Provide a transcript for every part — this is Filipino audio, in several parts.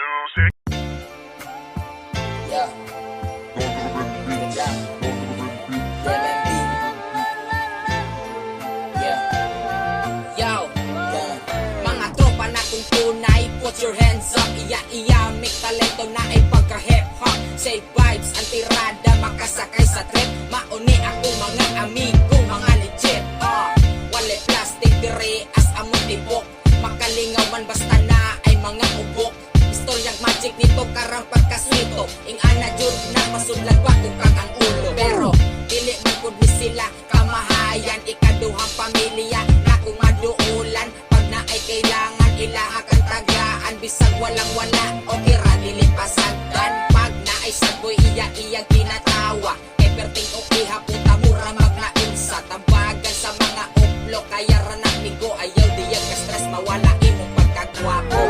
music. Yeah. Yeah. Yeah. Yo. Yeah. Mga tropa na kung tunay, put your hands up. Iya, may talento na ay pagka-hip-hop. Say vibes, ang tirada, makasakay sa trip. Mauni ako mga amigo, mga legit. Wale plastic, dire as among tibok. Makalingawan basta na ay mga ubok. Istoryang magic nito karang pagkaswito. Ing ana jud na masudlag pa kung kang ang ulo. Pero dili man pud ni sila kamahayan. Ikaduhang pamilya na kung maduulan. Pag na ay kailangan ilaha kang tagaan. Bisag walang wala okay ra dili pasagdan. Pag na ay sagboy iyang ginatawa. Everything okay hapunta mura magnaunsa. Tambagan sa mga uplo kaya ra na migo. Ayaw diyag ka stress mawala imong pagkagwapo.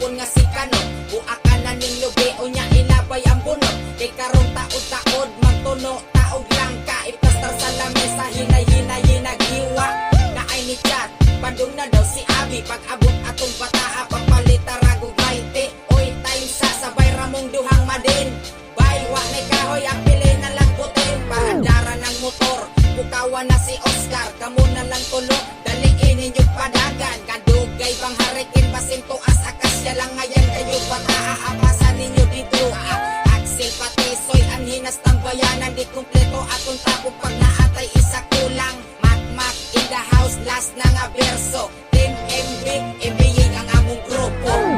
Nga si Kanot, buaka na ning lubi o niya ilabay ang bunot. Kay karong taod-taod, magtuno, taog lang ka. Iplastar sa lamesa, hinay-hinay nagiwa. Na ay ni chat, bandong na daw si Abi. Pag-abot atong bataa, pagpalita ragong 20. Oy, time sa sabay ramong duhang madin. Baywa ni kahoy, apili na lang putin. Paandara ng motor, bukawan na si Oscar. Kamo na lang tulo, daliin ninyong padagan. Kadugay bang harikin, basinto as akasya lang ngayon kayo bataa. Apasan ninyo dito, Axel pati soy anhinas tambayanan. Di kumpleto atong tapong pag naatay isa kulang. Mak in the house, last na nga verso. Team MB, MBA ang among grupo.